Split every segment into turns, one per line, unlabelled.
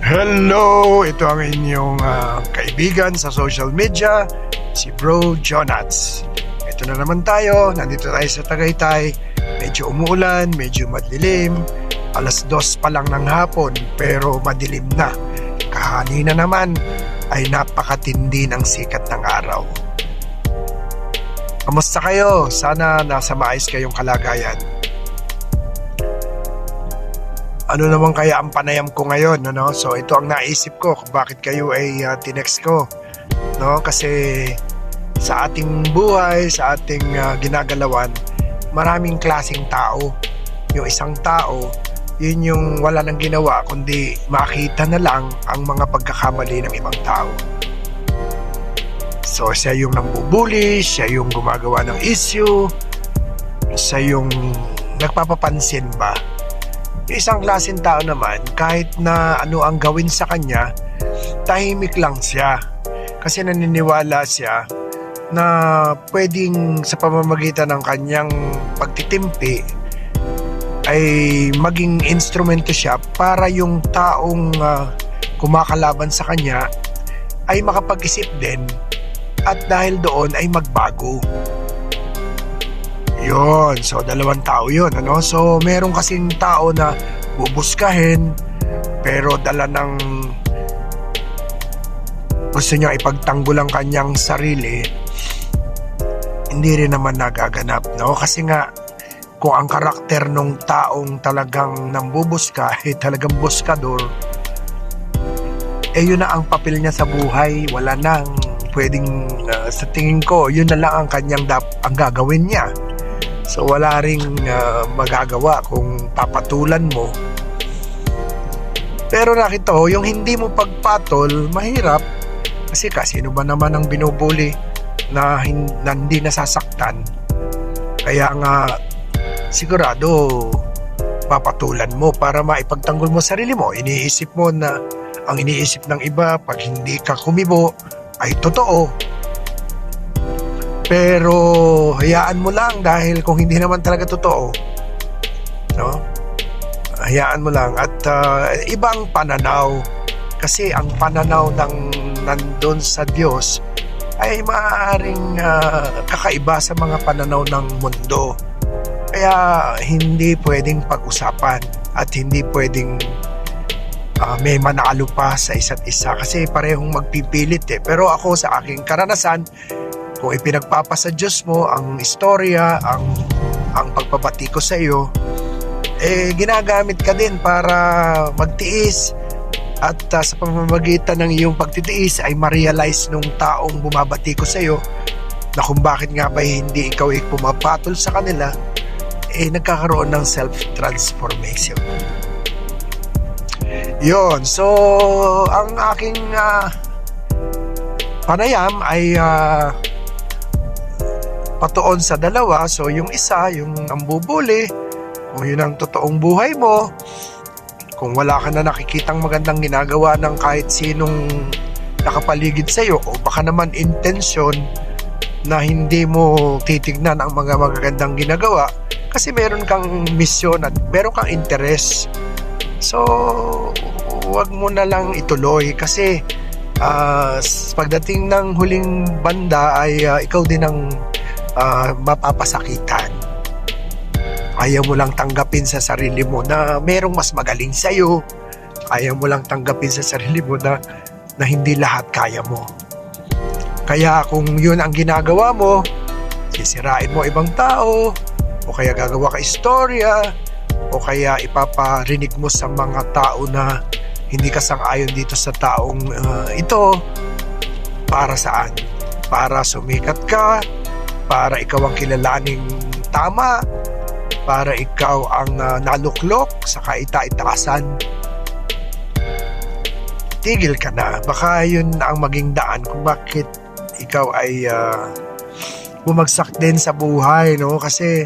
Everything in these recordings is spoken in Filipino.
Hello! Ito ang inyong kaibigan sa social media, si Bro Jonats. Ito na naman tayo, nandito tayo sa Tagaytay. Medyo umuulan, medyo madilim. Alas 2 pa lang ng hapon, pero madilim na. Kahanina naman ay napakatindi ng sikat ng araw. Kamusta kayo? Sana nasa maayos kayong kalagayan. Ano naman kaya ang panayam ko ngayon, no? So ito ang naisip ko kung bakit kayo ay tinext ko, no? Kasi sa ating buhay, sa ating ginagalawan, maraming klaseng tao. Yung isang tao, yun yung wala nang ginawa kundi makita na lang ang mga pagkakamali ng ibang tao. So siya yung nambubuli, siya yung gumagawa ng issue, siya yung nagpapapansin ba. Yung isang klaseng tao naman, kahit na ano ang gawin sa kanya, tahimik lang siya. Kasi naniniwala siya na pwedeng sa pamamagitan ng kanyang pagtitimpi ay maging instrumento siya para yung taong kumakalaban sa kanya ay makapag-isip din at dahil doon ay magbago. Yun, so dalawang tao yun, ano? So meron kasing tao na bubuskahin pero dala ng gusto niya ipagtanggol ang kanyang sarili, hindi rin naman nagaganap, no? Kasi nga kung ang karakter ng taong talagang nambubuska ay talagang buskador, eh yun na ang papel niya sa buhay. Wala nang pwedeng sa tingin ko yun na lang ang kanyang ang gagawin niya. So wala ring magagawa kung papatulan mo. Pero nakita ko, yung hindi mo pagpatol, mahirap. Kasi sino ba naman ang binubuli na hindi nasasaktan? Kaya nga, sigurado, papatulan mo para maipagtanggol mo sarili mo. Iniisip mo na ang iniisip ng iba, pag hindi ka kumibo, ay totoo. Pero hayaan mo lang dahil kung hindi naman talaga totoo, no? Hayaan mo lang at ibang pananaw, kasi ang pananaw ng nandun sa Diyos ay maaaring kakaiba sa mga pananaw ng mundo. Kaya hindi pwedeng pag-usapan at hindi pwedeng may manalo pa sa isa't isa kasi parehong magpipilit eh. Pero ako sa aking karanasan, kung ipinagpapasa Diyos mo ang istorya, ang pagpapati ko sa iyo, eh ginagamit ka din para magtiis at sa pamamagitan ng iyong pagtitiis ay ma-realize nung taong bumabati ko sa iyo na kung bakit nga ba hindi ikaw ay pumapatol sa kanila, eh nagkakaroon ng self-transformation. Yon, so ang aking panayam ay patuon sa dalawa. So yung isa, yung nambubuli, kung yun ang totoong buhay mo, kung wala ka na nakikitang magandang ginagawa ng kahit sinong nakapaligid sa'yo, o baka naman intensyon na hindi mo titignan ang mga magagandang ginagawa kasi meron kang misyon at meron kang interes, so wag mo na lang ituloy kasi pagdating ng huling banda ay ikaw din ang mapapasakitan. Ayaw mo lang tanggapin sa sarili mo na merong mas magaling sa'yo. Ayaw mo lang tanggapin sa sarili mo na hindi lahat kaya mo. Kaya kung yun ang ginagawa mo, sisirain mo ibang tao, o kaya gagawa ka istorya, o kaya ipaparinig mo sa mga tao na hindi ka sang-ayon dito sa taong ito, para saan? Para sumikat ka, para ikaw ang kilalaning tama, para ikaw ang naluklok sa kaita-itasan. Tigil ka na. Baka yun ang maging daan kung bakit ikaw ay bumagsak din sa buhay, no? Kasi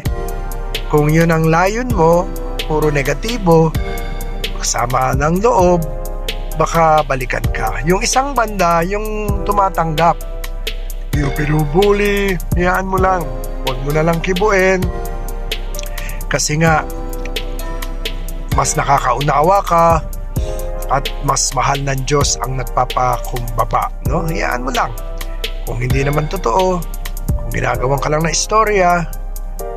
kung yun ang layon mo, puro negatibo, sama ng loob, baka balikan ka. Yung isang banda, yung tumatanggap, yung pinubuli, hayaan mo lang, huwag mo na lang kibuin kasi nga mas nakakaunawa ka at mas mahal ng Diyos ang nagpapakumbaba, no? Hayaan mo lang. Kung hindi naman totoo, kung ginagawan ka lang na istorya,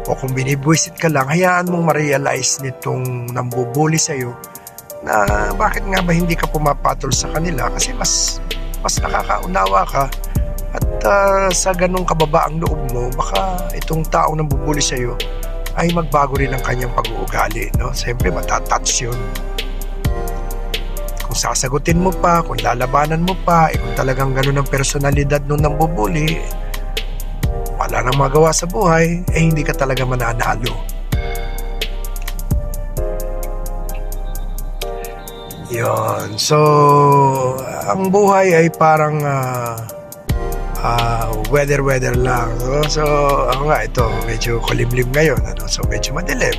o kung binibwisit ka lang, hayaan mong ma-realize nitong nambubuli sa'yo na bakit nga ba hindi ka pumapatol sa kanila, kasi mas nakakaunawa ka at sa ganong kababa ang loob mo, baka itong taong nambubuli sa'yo ay magbago rin ang kanyang pag-uugali, no? Siyempre matatouch yun. Kung sasagutin mo pa, kung lalabanan mo pa, kung talagang ganun ang personalidad nung nambubuli, wala nang magawa sa buhay, hindi ka talaga mananalo. Yon. So, ang buhay ay parang weather lang. So, ako nga, ito, medyo kulimlim ngayon. So, medyo madilim.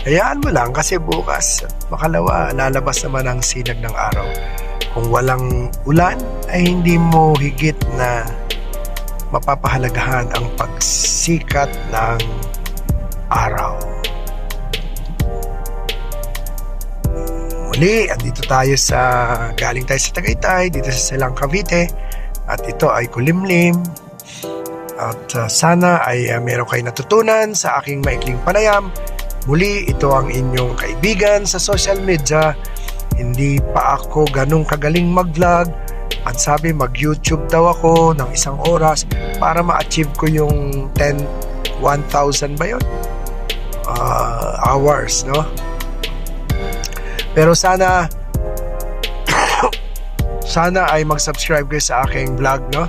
Hayaan mo lang kasi bukas, makalawa, lalabas naman ang sinag ng araw. Kung walang ulan, ay hindi mo higit na mapapahalagahan ang pagsikat ng araw. Muli, andito tayo galing tayo sa Tagaytay, dito sa Silang Cavite, at ito ay kulimlim. At sana ay meron kayo natutunan sa aking maikling panayam. Muli, ito ang inyong kaibigan sa social media. Hindi pa ako ganung kagaling mag-vlog. At sabi, mag-YouTube daw ako ng 1 oras para ma-achieve ko yung 1,000 ba yun? Hours, no? Pero sana ay mag-subscribe kayo sa aking vlog, no?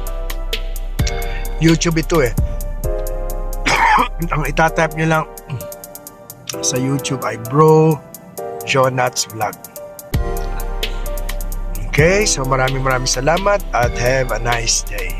YouTube ito eh. Ang itatype nyo lang sa YouTube ay Bro Jonats Vlog. Okay, so maraming salamat at have a nice day.